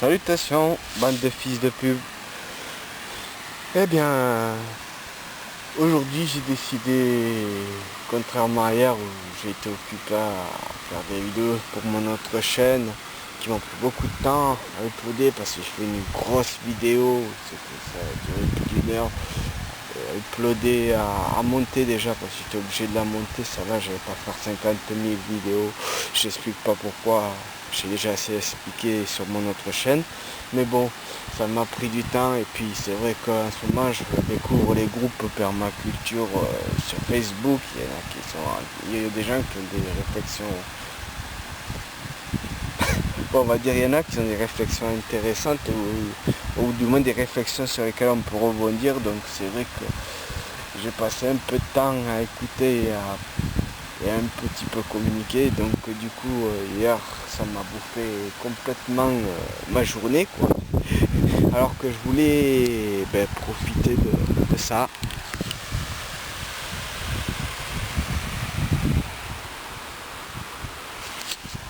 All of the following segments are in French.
Salutations, bande de fils de pub. Eh bien, aujourd'hui j'ai décidé, contrairement à hier où j'ai été occupé à faire des vidéos pour mon autre chaîne, qui m'ont pris beaucoup de temps à uploader parce que je fais une grosse vidéo, ça a duré plus d'1 heure, uploader à monter déjà parce que j'étais obligé de la monter, ça là je vais pas faire 50 000 vidéos, j'explique pas pourquoi. J'ai déjà assez expliqué sur mon autre chaîne, mais bon, ça m'a pris du temps et puis c'est vrai qu'en ce moment je découvre les groupes permaculture sur Facebook. Il y a des gens qui ont des réflexions, bon, on va dire il y en a qui ont des réflexions intéressantes ou du moins des réflexions sur lesquelles on peut rebondir, donc c'est vrai que j'ai passé un peu de temps à écouter et un petit peu communiquer, donc du coup hier ça m'a bouffé complètement ma journée quoi, alors que je voulais profiter de ça,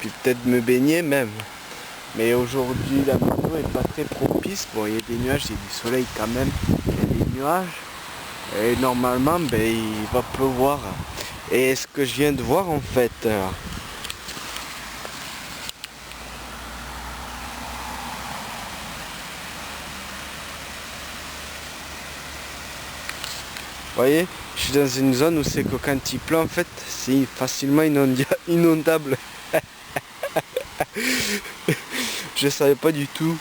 puis peut-être me baigner même, mais aujourd'hui la météo est pas très propice. Bon, il y a des nuages, il y a du soleil quand même, il y a des nuages et normalement il va pleuvoir. Et ce que je viens de voir en fait, vous voyez, je suis dans une zone où c'est que quand il pleut en fait, c'est facilement inondable. Je savais pas du tout.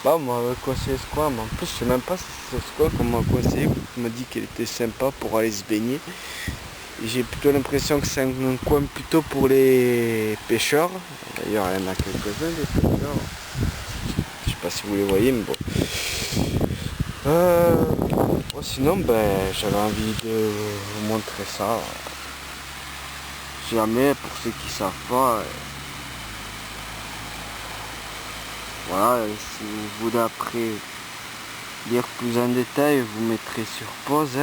Bah, on m'a conseillé ce coin, mais en plus je sais même pas si c'est ce coin qu'on m'a conseillé. On m'a dit qu'il était sympa pour aller se baigner. Et j'ai plutôt l'impression que c'est un coin plutôt pour les pêcheurs. D'ailleurs il y en a quelques-uns des pêcheurs. Je sais pas si vous les voyez, mais bon. Sinon j'avais envie de vous montrer ça. Jamais, pour ceux qui savent pas. Voilà, si vous voulez après lire plus en détail, vous mettrez sur pause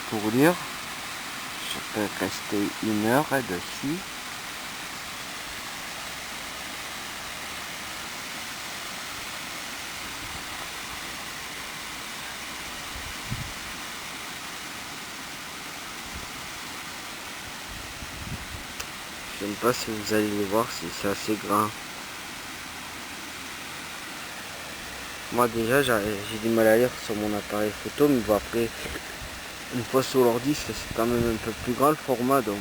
pour lire. Je peux rester 1 heure dessus. Je ne sais pas si vous allez le voir, si c'est assez grand. Moi déjà j'ai du mal à lire sur mon appareil photo, mais bon, après une fois sur l'ordi c'est quand même un peu plus grand le format, donc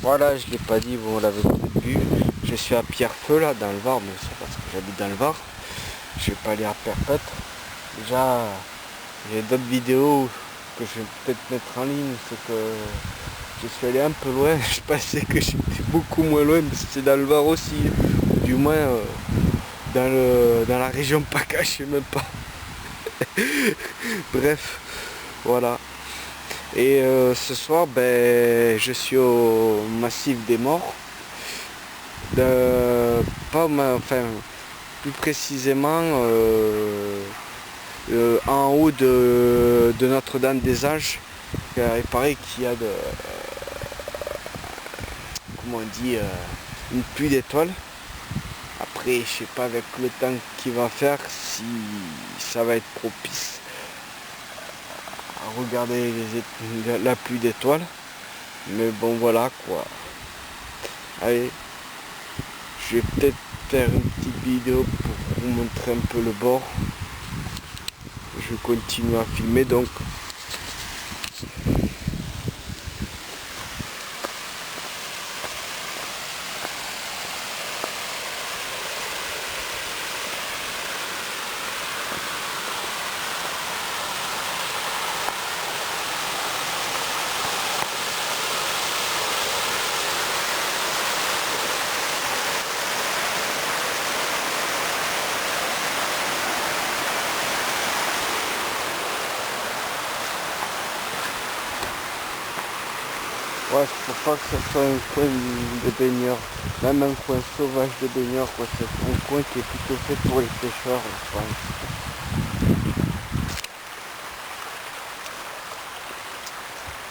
voilà, je l'ai pas dit, vous l'avez vu, je suis à Pierrefeu là dans le Var, mais c'est parce que j'habite dans le Var, je vais pas aller à Perpète. Déjà j'ai d'autres vidéos que je vais peut-être mettre en ligne, c'est que je suis allé un peu loin, je pensais que j'étais beaucoup moins loin, mais c'était dans le Var aussi, ou du moins dans la région PACA, je sais même pas. Bref, voilà. Et ce soir, je suis au massif des morts, plus précisément en haut de Notre-Dame-des-Anges. Il paraît qu'il y a comment on dit, une pluie d'étoiles. Après, je sais pas avec le temps qu'il va faire si ça va être propice à regarder la pluie d'étoiles. Mais bon, voilà quoi. Allez, je vais peut-être faire une petite vidéo pour vous montrer un peu le bord. Je continue à filmer donc. Ouais, faut pas que ce soit un coin de baigneurs, même un coin sauvage de baigneurs, quoi. C'est un coin qui est plutôt fait pour les pêcheurs, je pense.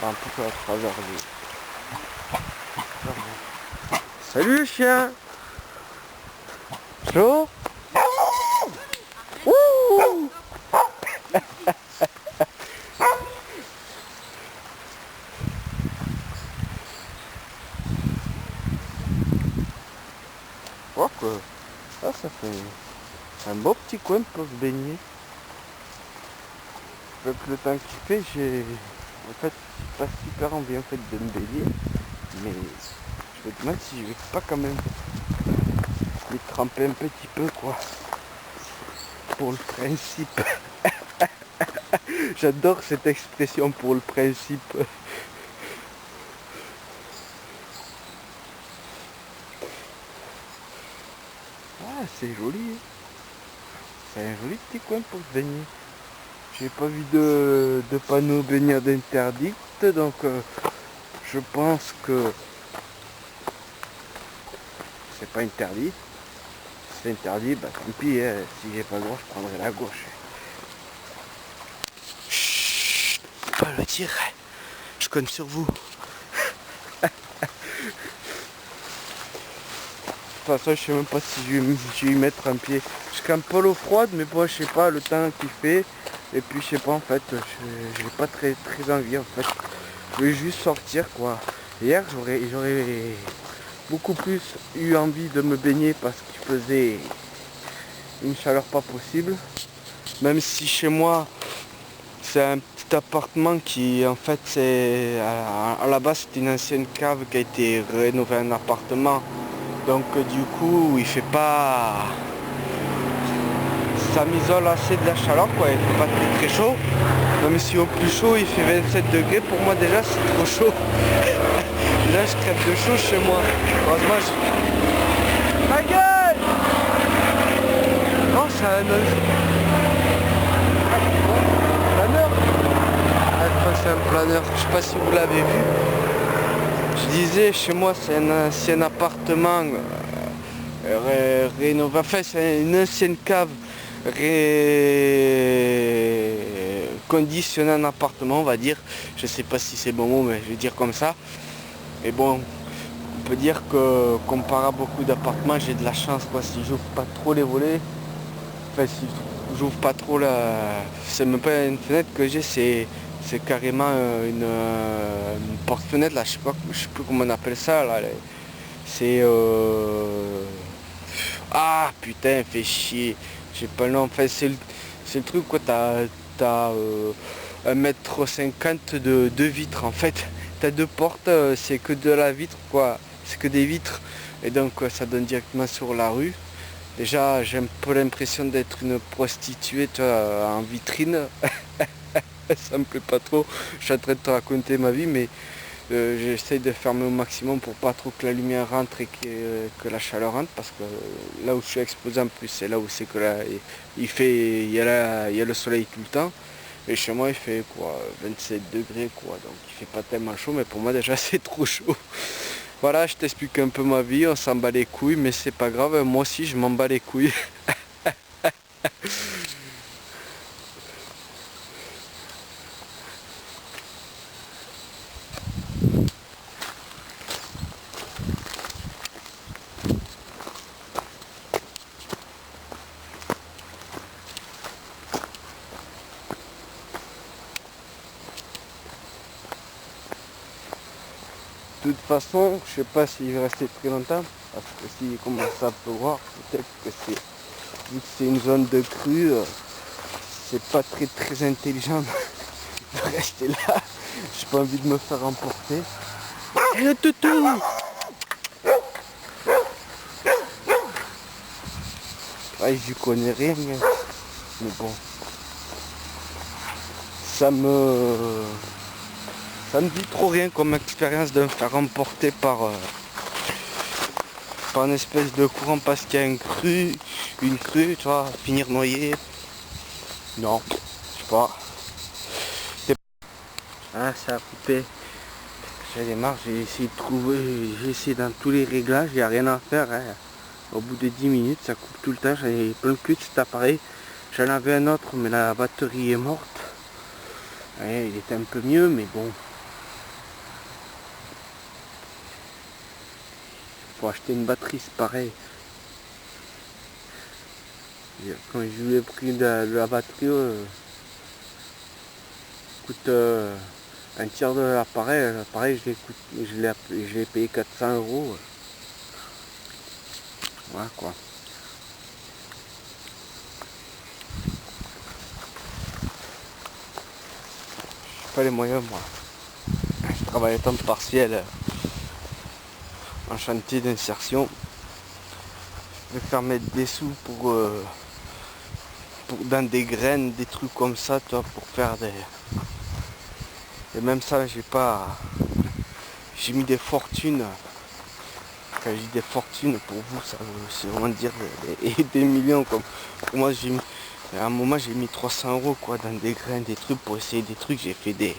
Un peu à travers les... Salut chien. Chaud. Ouh. Oh quoi. Ah, ça fait un beau petit coin pour se baigner. Avec le temps qu'il fait, en fait, j'ai pas super envie en fait de me baigner, mais je me demande si je vais pas quand même me tremper un petit peu quoi, pour le principe. J'adore cette expression pour le principe. Ah, c'est joli, hein. C'est un joli petit coin pour se baigner. J'ai pas vu de panneau baignade interdite, donc je pense que c'est pas interdit. Si c'est interdit, bah tant pis, hein. Si j'ai pas le droit, je prendrai la gauche. Chut, pas le dire, je compte sur vous. De toute façon, je sais même pas si je vais y mettre un pied. Je campe pas l'eau froide, mais bon, je sais pas le temps qu'il fait. Et puis, je sais pas, en fait, j'ai pas très envie, en fait. Je vais juste sortir, quoi. Hier, j'aurais beaucoup plus eu envie de me baigner parce qu'il faisait une chaleur pas possible. Même si chez moi, c'est un petit appartement qui, en fait, c'est à la base, c'était une ancienne cave qui a été rénovée en appartement. Donc du coup il fait pas, ça m'isole assez de la chaleur quoi, il fait pas très chaud, même si au plus chaud il fait 27 degrés, pour moi déjà c'est trop chaud. Déjà je crève de chaud chez moi. Heureusement ma gueule. Non, c'est un planeur. C'est un planeur, je sais pas si vous l'avez vu. Je disais, chez moi c'est un ancien appartement rénové, enfin c'est une ancienne cave conditionnée en appartement on va dire. Je sais pas si c'est bon mot mais je vais dire comme ça. Et bon, on peut dire que comparé à beaucoup d'appartements, j'ai de la chance quoi, si j'ouvre pas trop les volets. Enfin si j'ouvre pas trop c'est même pas une fenêtre que j'ai, c'est carrément une porte-fenêtre là, je sais plus comment on appelle ça là. C'est ah putain, fait chier. J'ai pas le nom. Enfin, c'est le truc quoi. T'as 1,50 m de vitres en fait. T'as deux portes, c'est que de la vitre quoi. C'est que des vitres. Et donc ça donne directement sur la rue. Déjà j'ai un peu l'impression d'être une prostituée tu vois, en vitrine. Ça me plaît pas trop. Je suis en train de te raconter ma vie mais j'essaye de fermer au maximum pour pas trop que la lumière rentre et que la chaleur rentre parce que là où je suis exposé en plus c'est là où c'est que là il y a le soleil tout le temps et chez moi il fait quoi 27 degrés quoi, donc il fait pas tellement chaud mais pour moi déjà c'est trop chaud. Voilà, je t'explique un peu ma vie, on s'en bat les couilles mais c'est pas grave, moi aussi je m'en bats les couilles. De toute façon, je sais pas s'il va rester très longtemps, parce que s'il commence à pleuvoir, peut-être que vu que c'est une zone de crue, c'est pas très intelligent de rester là. J'ai pas envie de me faire emporter. Et le toutou! Ouais, j'y connais rien, mais bon. Ça me dit trop rien comme expérience de me faire emporter par une espèce de courant parce qu'il y a une crue, tu vois, finir noyé. Non, je sais pas. Ah, ça a coupé. J'en ai marre, j'ai essayé de trouver, j'ai essayé dans tous les réglages, il n'y a rien à faire. Hein. Au bout de 10 minutes, ça coupe tout le temps. J'en ai plein le cul de cet appareil. J'en avais un autre, mais la batterie est morte. Ouais, il était un peu mieux, mais bon. Faut acheter une batterie, c'est pareil. Quand je lui ai pris de la batterie, coûte un tiers de l'appareil. L'appareil, je l'ai payé 400 euros. Voilà quoi. J'ai pas les moyens, moi. Je travaille à temps partiel en chantier d'insertion. Je vais faire mettre des sous pour dans des graines, des trucs comme ça, toi, pour faire des. Et même ça, j'ai mis des fortunes. Quand je dis des fortunes, pour vous, ça veut vraiment dire des millions. Comme pour moi, à un moment, j'ai mis 300 euros quoi, dans des graines, des trucs pour essayer des trucs. J'ai fait des.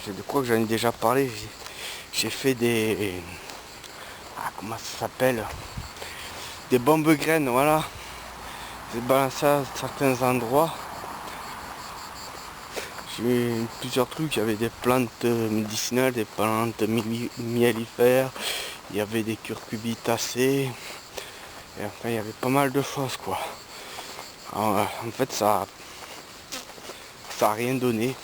Je crois que j'en ai déjà parlé. J'ai fait des. Ah, comment ça s'appelle? Des bombes graines, voilà. J'ai balancé à certains endroits. J'ai mis plusieurs trucs. Il y avait des plantes médicinales, des plantes mellifères. Il y avait des curcubitacées. Et enfin, il y avait pas mal de choses, quoi. Alors, en fait, ça a rien donné.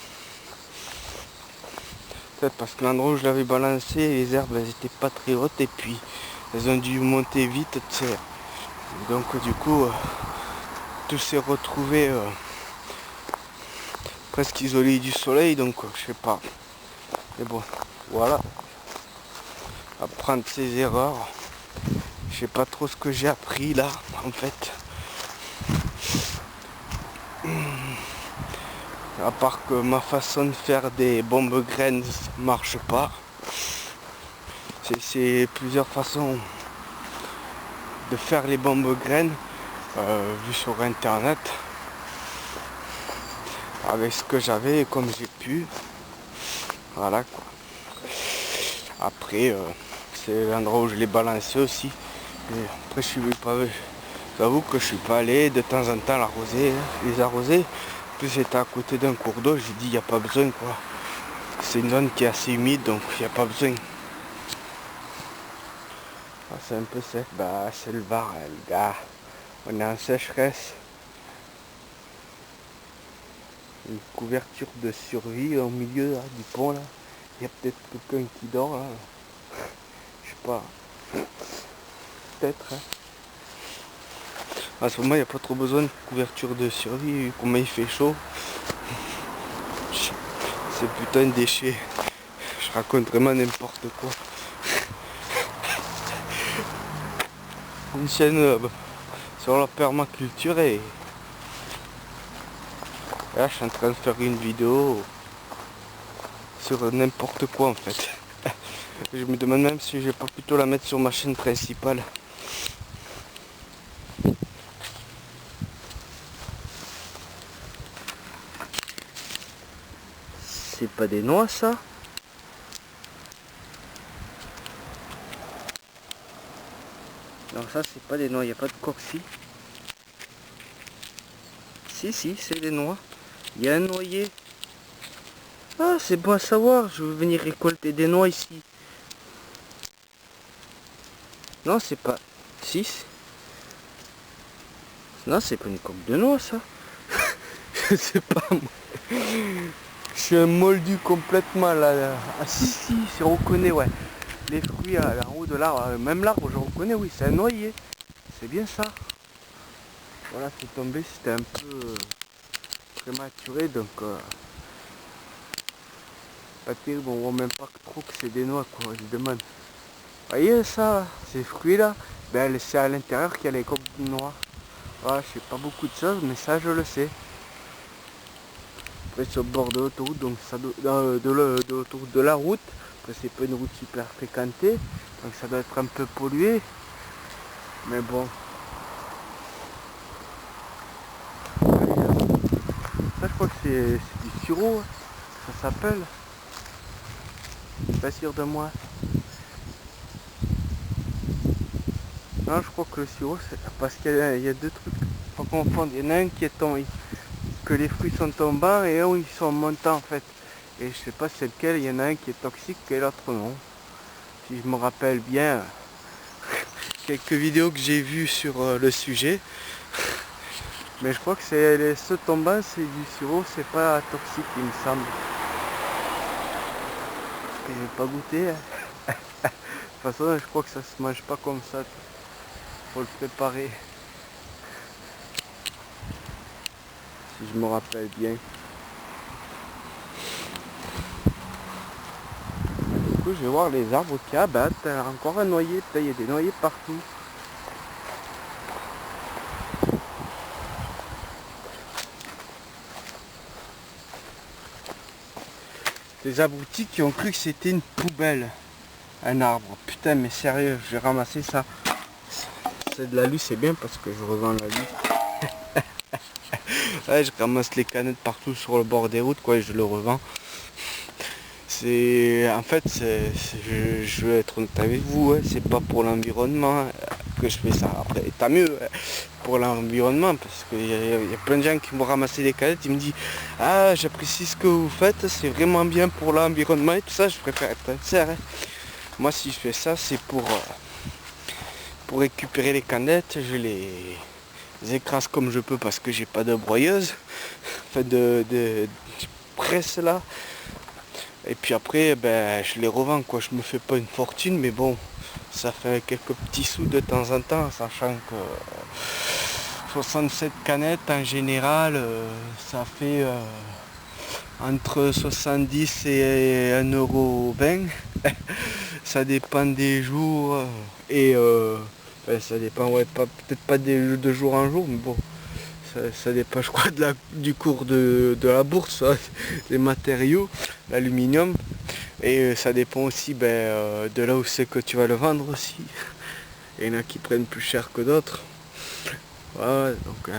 Peut-être parce que l'endroit où je l'avais balancé, les herbes, elles étaient pas très hautes. Et puis, elles ont dû monter vite, tu sais. Donc, du coup, tout s'est retrouvé presque isolé du soleil. Donc, je sais pas. Mais bon, voilà. Apprendre ses erreurs. Je sais pas trop ce que j'ai appris là, en fait. À part que ma façon de faire des bombes graines marche pas. C'est plusieurs façons de faire les bombes graines vues sur internet. Avec ce que j'avais et comme j'ai pu. Voilà quoi. Après, c'est l'endroit où je l'ai balancé aussi. Et après, j'avoue que je suis pas allé de temps en temps l'arroser, les arroser. En plus, j'étais à côté d'un cours d'eau, j'ai dit il n'y a pas besoin quoi. C'est une zone qui est assez humide, donc il n'y a pas besoin. Ah, c'est un peu sec, bah c'est le Var, hein, les gars. On est en sécheresse. Une couverture de survie au milieu là, du pont là. Il y a peut-être quelqu'un qui dort là. Je sais pas. Peut-être. Hein. À ce moment, il n'y a pas trop besoin de couverture de survie, comme il fait chaud. C'est putain de déchet. Je raconte vraiment n'importe quoi. Une chaîne sur la permaculture et là je suis en train de faire une vidéo sur n'importe quoi en fait. Je me demande même si je vais pas plutôt la mettre sur ma chaîne principale. C'est pas des noix ça? Non ça c'est pas des noix, il n'y a pas de corsi. Si c'est des noix. Il y a un noyer. Ah c'est bon à savoir, je veux venir récolter des noix ici. Non c'est pas... 6. Non c'est pas une coque de noix ça. Je sais pas moi. Je suis un moldu complètement là. Ah si, je reconnais, ouais. Les fruits en haut de l'arbre, même l'arbre je reconnais, oui, c'est un noyer. C'est bien ça. Voilà, c'est tombé, c'était un peu prématuré, donc pas terrible, on voit même pas trop que c'est des noix, quoi, je demande. Vous voyez ça, ces fruits là, ben c'est à l'intérieur qu'il y a les coques de noix. Voilà, je sais pas beaucoup de choses, mais ça je le sais. Après sur le bord de l'autoroute, donc ça de l'autoroute de la route. Après c'est pas une route super fréquentée, donc ça doit être un peu pollué. Mais bon. Ça je crois que c'est du sirop, ça s'appelle. Pas sûr de moi. Non, je crois que le sirop, c'est parce qu'il y a deux trucs. Faut confondre. Il y en a un qui est tombé, que les fruits sont tombants et un où ils sont montants en fait. Et je sais pas c'est lequel. Il y en a un qui est toxique et l'autre non. Si je me rappelle bien, quelques vidéos que j'ai vues sur le sujet. Mais je crois que c'est ceux tombants, c'est du sirop, c'est pas toxique il me semble. Parce que j'ai pas goûté. De toute façon, je crois que ça se mange pas comme ça. Faut le préparer. Si je me rappelle bien. Du coup, je vais voir les arbres qui abattent. Encore un noyer. Putain, il y a des noyers partout. Des abrutis qui ont cru que c'était une poubelle. Un arbre. Putain, mais sérieux, j'ai ramassé ça. C'est de l'alu, c'est bien parce que je revends l'alu. Ouais, je ramasse les canettes partout sur le bord des routes, quoi, et je le revends. En fait, je vais être honnête avec vous, hein, c'est pas pour l'environnement que je fais ça. Après, tant mieux pour l'environnement, parce qu'il y a plein de gens qui m'ont ramassé des canettes, ils me disent ah, j'apprécie ce que vous faites, c'est vraiment bien pour l'environnement et tout ça, je préfère être sincère. Hein. Moi, si je fais ça, c'est pour récupérer les canettes, je les écrase comme je peux parce que j'ai pas de broyeuse, enfin de presse là. Et puis après, ben, je les revends, quoi. Je me fais pas une fortune, mais bon, ça fait quelques petits sous de temps en temps, sachant que 67 canettes en général, ça fait entre 70 et 1,20 €. Ça dépend des jours et ça dépend, ouais, peut-être pas de jour en jour, mais bon. Ça dépend, je crois, du cours de la bourse, des matériaux, l'aluminium. Et ça dépend aussi de là où c'est que tu vas le vendre aussi. Il y en a qui prennent plus cher que d'autres. Ouais, donc,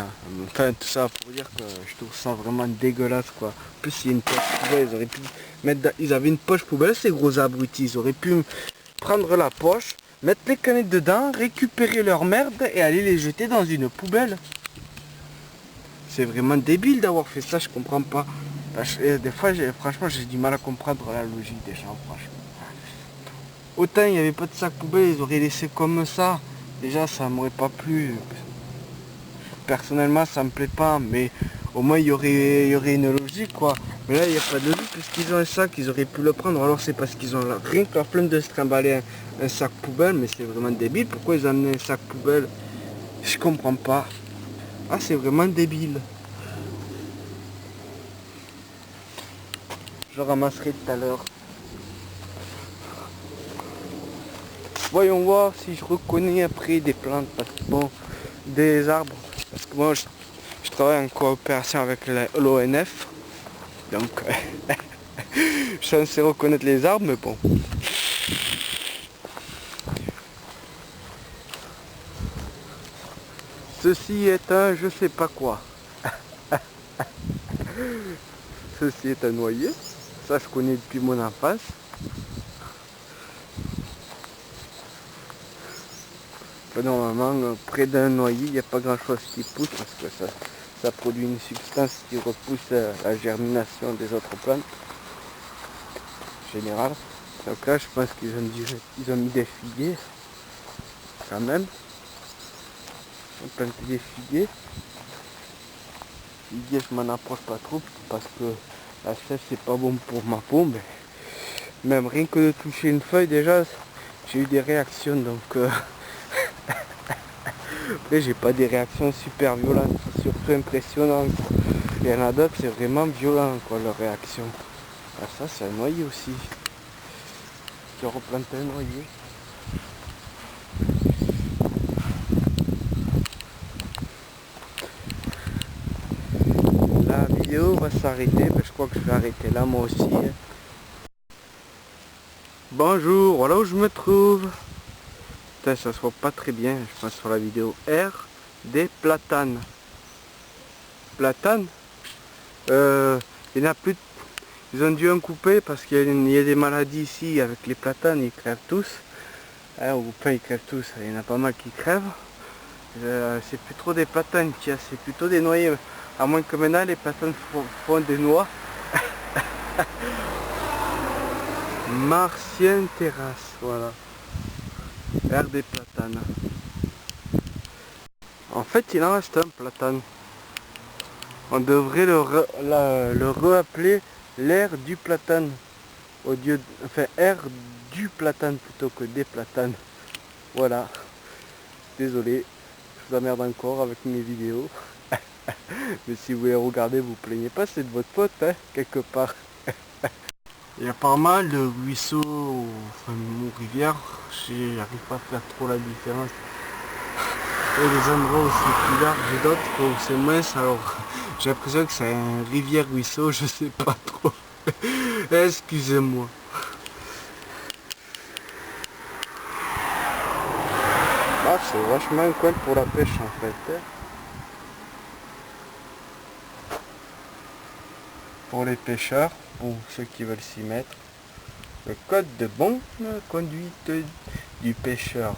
enfin, tout ça pour dire que je trouve ça vraiment dégueulasse, quoi. En plus, il y a une poche poubelle, ils auraient pu ils avaient une poche poubelle, ces gros abrutis. Ils auraient pu prendre la poche, mettre les canettes dedans, récupérer leur merde et aller les jeter dans une poubelle. C'est vraiment débile d'avoir fait ça, je comprends pas. Des fois, franchement, j'ai du mal à comprendre la logique des gens, franchement. Autant il n'y avait pas de sac poubelle, ils auraient laissé comme ça. Déjà, ça m'aurait pas plu. Personnellement, ça me plaît pas, mais au moins, il y aurait une logique, quoi. Mais là, il n'y a pas de logique, puisqu'ils ont un sac, ils auraient pu le prendre. Alors, c'est parce qu'ils ont rien que la flemme de se trimballer un sac poubelle, mais c'est vraiment débile. Pourquoi ils ont amené un sac poubelle? Je comprends pas. Ah, c'est vraiment débile. Je ramasserai tout à l'heure. Voyons voir si je reconnais après des plantes, parce que bon, des arbres. Parce que moi, je travaille en coopération avec l'ONF. Donc, je suis censé reconnaître les arbres, mais bon. Ceci est un je sais pas quoi. Ceci est un noyer. Ça, je connais depuis mon enfance. Normalement, près d'un noyer, il n'y a pas grand chose qui pousse parce que ça produit une substance qui repousse la germination des autres plantes. En général. Donc là, je pense qu'ils ont mis des figuiers. Quand même. Ils ont planté des figuiers. Figuiers, je m'en approche pas trop parce que la sèche, c'est pas bon pour ma peau. Mais même rien que de toucher une feuille, déjà, j'ai eu des réactions. Donc, après, j'ai pas des réactions super violentes, c'est surtout impressionnant. Il y en a d'autres, c'est vraiment violent, quoi, leur réaction. Ah, ça, c'est un noyer aussi. Qui a replanté un noyer. La vidéo va s'arrêter, je crois que je vais arrêter là, moi aussi. Bonjour, voilà où je me trouve. Putain, ça se voit pas très bien, je pense, sur la vidéo. R des platanes. Platanes, il y en a plus Ils ont dû en couper parce qu'il y a des maladies ici avec les platanes, ils crèvent tous. Hein, ou pas ils crèvent tous, il y en a pas mal qui crèvent. C'est plus trop des platanes qu'il y a, c'est plutôt des noyers. À moins que maintenant les platanes font des noix. Martienne terrasse, voilà. Air des platanes. En fait il en reste un platane. On devrait le re-appeler l'air du platane. Enfin air du platane plutôt que des platanes. Voilà. Désolé, je vous emmerde encore avec mes vidéos. Mais si vous voulez regarder, vous plaignez pas, c'est de votre faute, hein, quelque part. Il y a pas mal de ruisseaux, enfin ou rivières, j'arrive pas à faire trop la différence. Et les endroits où c'est plus large et d'autres où c'est moins, alors j'ai l'impression que c'est un rivière-ruisseau, je sais pas trop. Excusez-moi. Ah, c'est vachement un coin pour la pêche en fait. Hein. Pour les pêcheurs, pour ceux qui veulent s'y mettre. Le code de bonne conduite du pêcheur.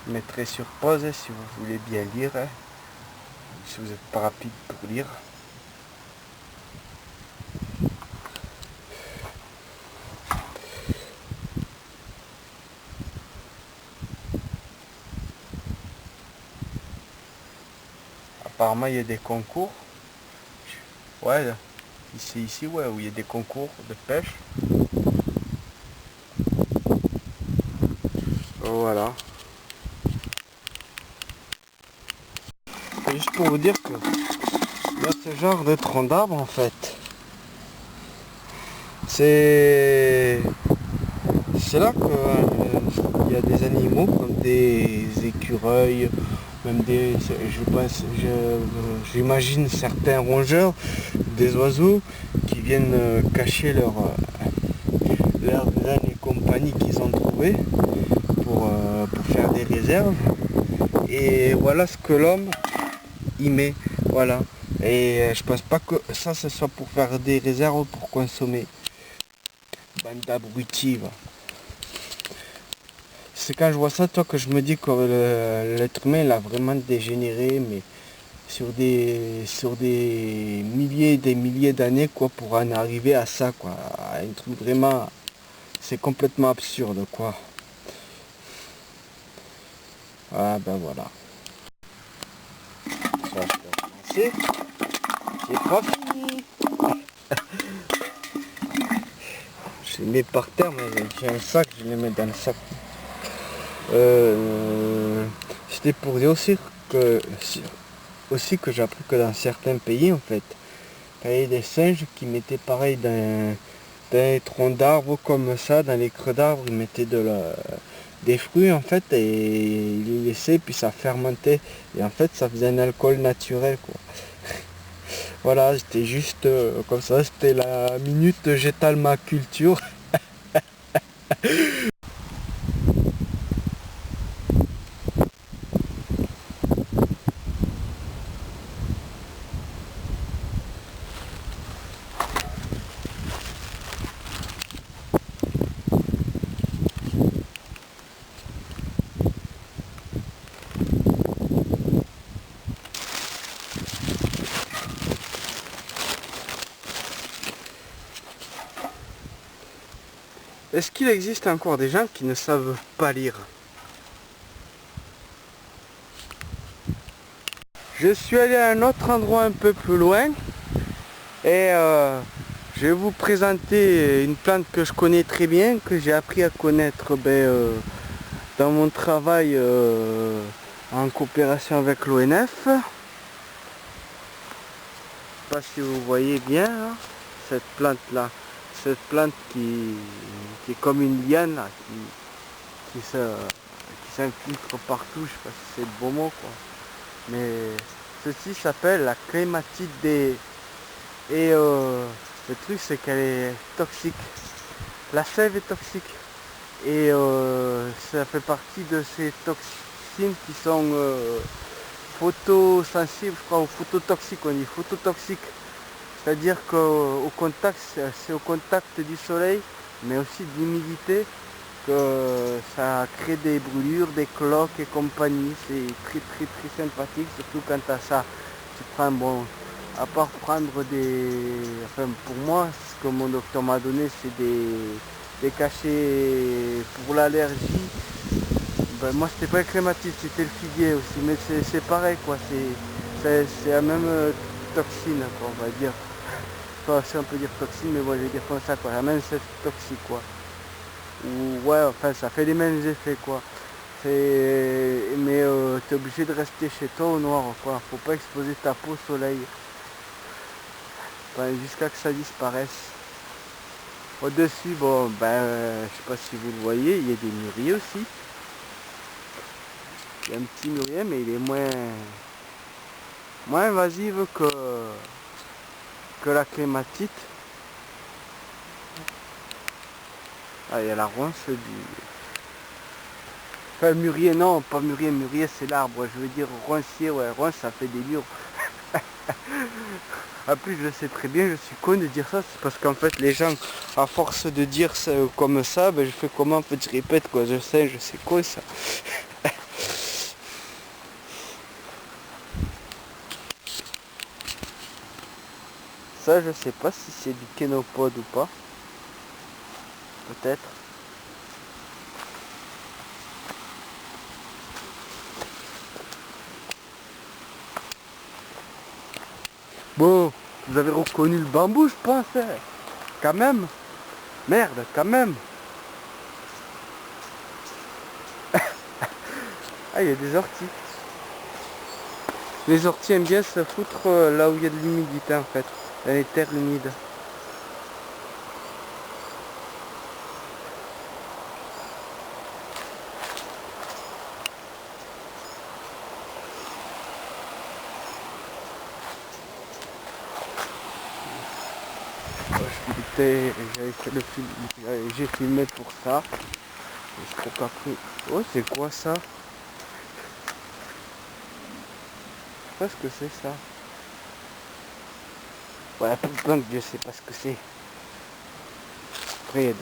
Je mettrai sur pause si vous voulez bien lire. Hein. Si vous n'êtes pas rapide pour lire. Apparemment il y a des concours. Ouais, ici ouais, où il y a des concours de pêche. Voilà. C'est juste pour vous dire que il y a ce genre de tronc d'arbre en fait. C'est là que il y a des animaux comme des écureuils, même des, j'imagine certains rongeurs, des oiseaux qui viennent cacher leurs graines et compagnie qu'ils ont trouvé pour faire des réserves. Et voilà ce que l'homme y met, voilà. Et je pense pas que ça ce soit pour faire des réserves pour consommer. Bande d'abrutis, va. C'est quand je vois ça, toi, que je me dis que l'être humain il a vraiment dégénéré, mais sur des milliers et des milliers d'années, quoi, pour en arriver à ça, quoi. À un truc vraiment, c'est complètement absurde, quoi. Ah ben voilà. Ça, je peux recommencer. C'est pas fini. Je les mets par terre, mais j'ai un sac, je les mets dans le sac. C'était pour dire aussi que j'ai appris que dans certains pays en fait, il y avait des singes qui mettaient pareil dans des troncs d'arbres comme ça, dans les creux d'arbres, ils mettaient des fruits en fait et ils les laissaient puis ça fermentait et en fait ça faisait un alcool naturel quoi. Voilà, c'était juste comme ça, c'était la minute j'étale ma culture. Est-ce qu'il existe encore des gens qui ne savent pas lire? Je suis allé à un autre endroit un peu plus loin et je vais vous présenter une plante que je connais très bien, que j'ai appris à connaître dans mon travail en coopération avec l'ONF. Je ne sais pas si vous voyez bien hein, cette plante là. Cette plante qui est comme une liane là, qui s'infiltre partout, je sais pas si c'est le bon mot quoi. Mais ceci s'appelle la clématide. Et le truc c'est qu'elle est toxique. La sève est toxique. Et ça fait partie de ces toxines qui sont photosensibles, je crois, ou phototoxiques, on dit phototoxiques. C'est-à-dire qu'au contact, c'est au contact du soleil, mais aussi de l'humidité, que ça crée des brûlures, des cloques et compagnie. C'est très sympathique, surtout quand tu as ça. Tu prends, bon, à part prendre enfin pour moi, ce que mon docteur m'a donné, c'est des cachets pour l'allergie. Ben, moi c'était pas le clématite, c'était le figuier aussi, mais c'est pareil quoi, c'est la même toxine quoi, on va dire. Enfin, si on peut dire toxine, mais bon, je vais dire comme ça quoi, la même cette toxique quoi. Ou ouais, enfin ça fait les mêmes effets quoi. Mais t'es obligé de rester chez toi au noir quoi, faut pas exposer ta peau au soleil. Enfin, jusqu'à que ça disparaisse. Au-dessus, bon ben je sais pas si vous le voyez, il y a des mûriers aussi. Il y a un petit mûrier mais il est moins invasive que la clématite. Ah, il y a la ronce du... Enfin, mûrier, non, pas mûrier, mûrier c'est l'arbre, je veux dire roncier, ouais, ronce ça fait des murs. En plus, je sais très bien, je suis con de dire ça, c'est parce qu'en fait, les gens, à force de dire ça, comme ça, ben, je fais comment, en fait, je répète, quoi, je sais quoi ça. Ça, je sais pas si c'est du kénopode ou pas. Peut-être. Bon, vous avez reconnu le bambou, je pense. Hein. Quand même. Merde, quand même. Ah, il y a des orties. Les orties aiment bien se foutre là où il y a de l'humidité en fait. Dans les terres humides. J'avais fait le film, j'ai filmé pour ça. Je crois qu'après... Oh, c'est quoi ça? Je sais pas ce que c'est ça. Ouais, donc je sais pas ce que c'est. Après, il y a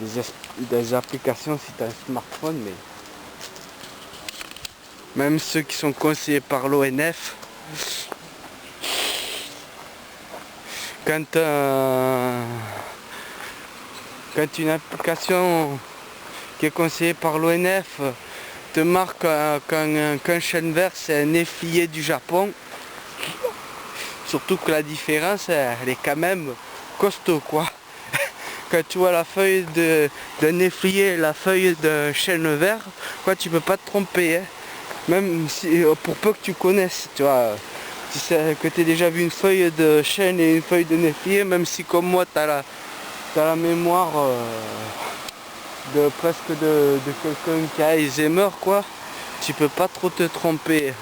des applications si tu as un smartphone, mais... Même ceux qui sont conseillés par l'ONF, quand une application qui est conseillée par l'ONF te marque qu'un chêne vert c'est un effilier du Japon, surtout que la différence elle est quand même costaud quoi. Quand tu vois la feuille d'un effilier et la feuille d'un chêne vert, quoi, tu peux pas te tromper. Hein. Même si, pour peu que tu connaisses, tu vois, si que tu as déjà vu une feuille de chêne et une feuille de effilier, même si comme moi tu as la mémoire de presque de quelqu'un qui a Alzheimer, quoi, tu peux pas trop te tromper.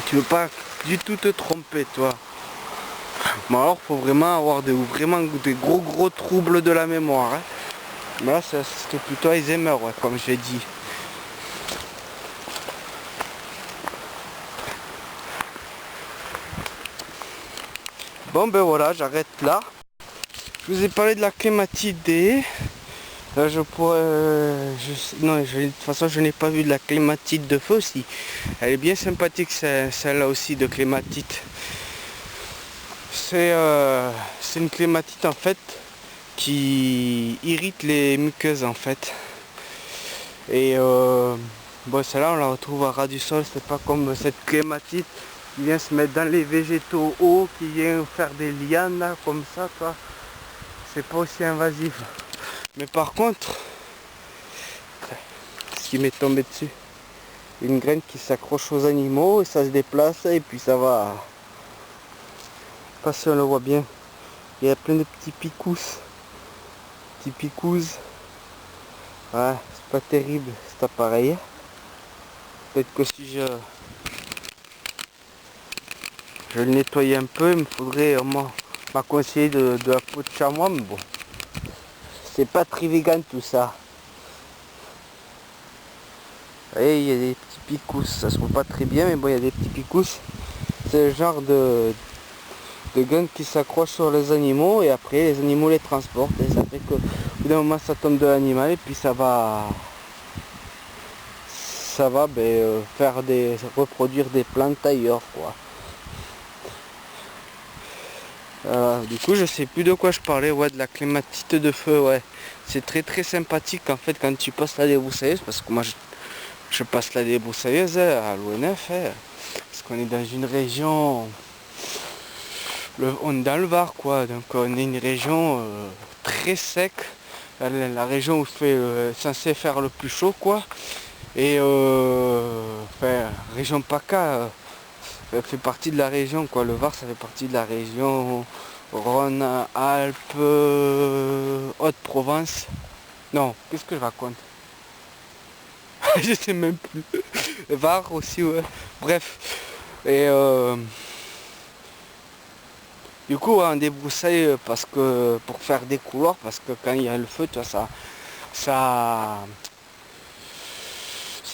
Tu peux pas du tout te tromper, toi. Mais alors faut vraiment avoir des gros troubles de la mémoire. Hein. Mais là c'était plutôt Alzheimer, ouais, comme j'ai dit. Bon ben voilà, j'arrête là. Je vous ai parlé de la clématite D. Là je pourrais... non, de toute façon je n'ai pas vu de la clématite de feu aussi. Elle est bien sympathique celle-là aussi de clématite. C'est une clématite en fait qui irrite les muqueuses en fait. Et bon celle-là on la retrouve à ras du sol, c'est pas comme cette clématite qui vient se mettre dans les végétaux hauts, qui vient faire des lianes là, comme ça quoi. C'est pas aussi invasif. Mais par contre, ce qui m'est tombé dessus, une graine qui s'accroche aux animaux et ça se déplace et puis ça va. Pas si on le voit bien. Il y a plein de petits picousses. Petits picousses. Ouais, c'est pas terrible cet appareil. Peut-être que si je le nettoyais un peu, il me faudrait m'a conseillé de la peau de chamois, mais bon. C'est pas très vegan tout ça. Et il y a des petits picousses, ça se voit pas très bien, mais bon, il y a des petits picousses. C'est le genre de graines qui s'accrochent sur les animaux et après les animaux les transportent et ça fait que au bout d'un moment ça tombe de l'animal et puis ça va reproduire des plantes ailleurs quoi. Du coup je sais plus de quoi je parlais, ouais, de la clématite de feu, ouais. C'est très très sympathique en fait quand tu passes la débroussailleuse, parce que moi je passe la débroussailleuse à l'ONF, parce qu'on est dans une région, on est dans le Var quoi, donc on est une région très sec, la région où il fait censé faire le plus chaud quoi, et enfin, région PACA fait partie de la région quoi, le Var ça fait partie de la région Rhône-Alpes, Haute-Provence, non, qu'est-ce que je raconte? Je sais même plus, Var aussi ouais, bref, et du coup, on débroussaille parce que pour faire des couloirs, parce que quand il y a le feu, tu vois, ça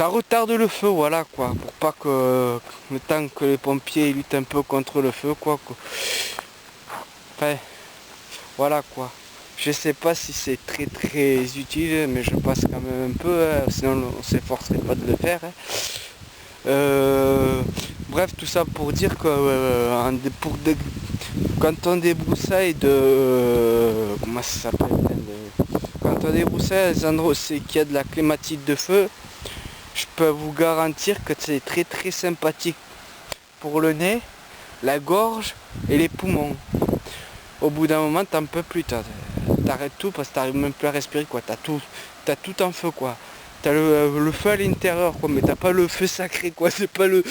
retarde le feu, voilà quoi, pour pas que le temps que les pompiers luttent un peu contre le feu, quoi. Enfin, voilà quoi. Je sais pas si c'est très très utile, mais je passe quand même un peu, hein, sinon on s'efforcerait pas de le faire. Hein. Bref, tout ça pour dire que quand on débroussaille comment ça s'appelle, quand on débroussaille les endroits où c'est qu'il y a de la clématite de feu, je peux vous garantir que c'est très très sympathique pour le nez, la gorge et les poumons. Au bout d'un moment, t'en peux plus, t'arrêtes tout parce que t'arrives même plus à respirer quoi. T'as tout en feu quoi. T'as le feu à l'intérieur quoi, mais t'as pas le feu sacré quoi. C'est pas le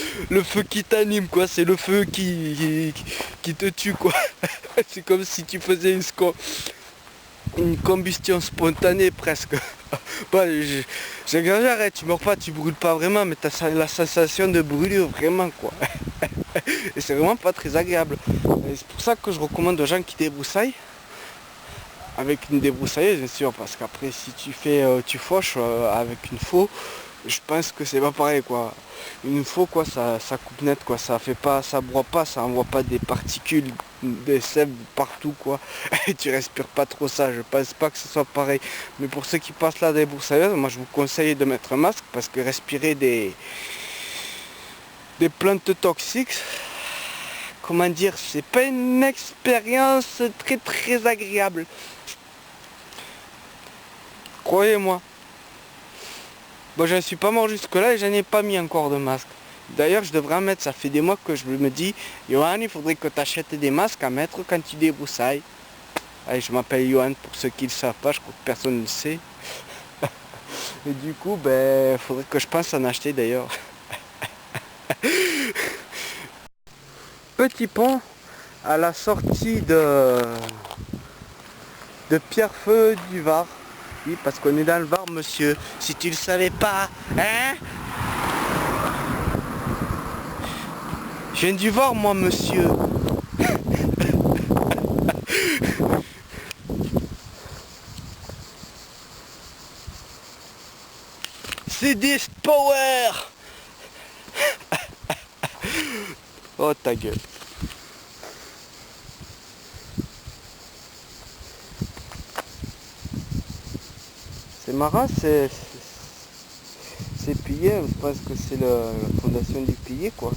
feu qui t'anime quoi, c'est le feu qui te tue quoi. C'est comme si tu faisais une combustion spontanée presque. Bah, j'exagère, hein, tu meurs pas, tu brûles pas vraiment, mais t'as la sensation de brûlure vraiment quoi. Et c'est vraiment pas très agréable. C'est pour ça que je recommande aux gens qui débroussaillent avec une débroussailleuse bien sûr, parce qu'après si tu fauches avec une faux, je pense que c'est pas pareil quoi. Une faux quoi, ça coupe net quoi, ça fait pas, ça broie pas, ça envoie pas des particules, des sève partout quoi. Et tu respires pas trop ça, je pense pas que ce soit pareil. Mais pour ceux qui passent la débroussailleuse, moi je vous conseille de mettre un masque parce que respirer des plantes toxiques, comment dire, c'est pas une expérience très très agréable. Croyez-moi. Bon, je ne suis pas mort jusque là et j'en ai pas mis encore de masque. D'ailleurs, je devrais en mettre, ça fait des mois que je me dis, Johan, il faudrait que tu achètes des masques à mettre quand tu débroussailles. Allez, je m'appelle Johan pour ceux qui ne le savent pas, je crois que personne ne le sait. Et du coup, ben, faudrait que je pense en acheter d'ailleurs. Petit pont à la sortie de Pierrefeu du Var. Oui, parce qu'on est dans le Var, monsieur. Si tu le savais pas, hein? Je viens du Var, moi, monsieur. C'est des power. Oh, ta gueule. C'est marrant, c'est pillé, je pense que c'est la fondation du pilier quoi.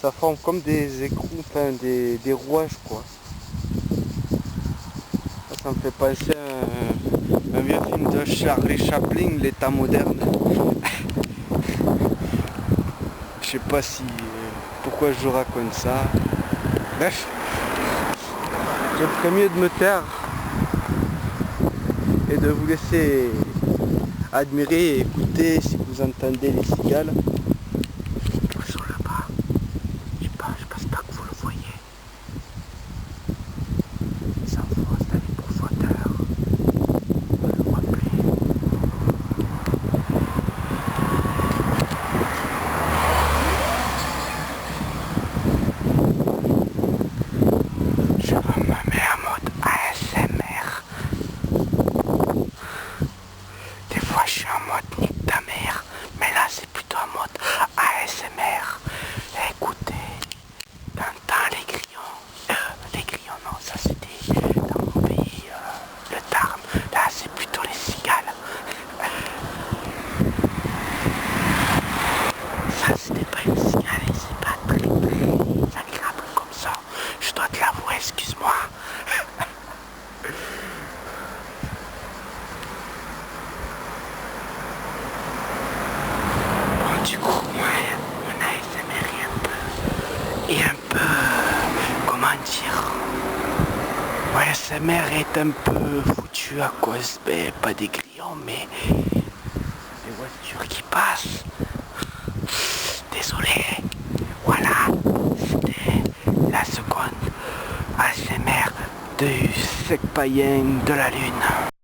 Ça forme comme des écrous, enfin des rouages quoi. Ça me fait penser à un vieux film de Charlie Chaplin, l'état moderne. Je sais pas si pourquoi je raconte ça. Bref, je ferais mieux de me taire et de vous laisser admirer et écouter si vous entendez les cigales. Ils sont là-bas. Je pense pas que vous le voyez. Ils s'enfoncent dans les profondeurs. On le voit plus. Je me mets en mode ASMR. Des fois je suis en mode nique ta mère, mais là c'est plus Du coup, mon ASMR est un peu, comment dire, mon ASMR est un peu foutu à cause, pas des grillons, mais des voitures qui passent. Désolé. Voilà, c'était la seconde ASMR du sec païen de la lune.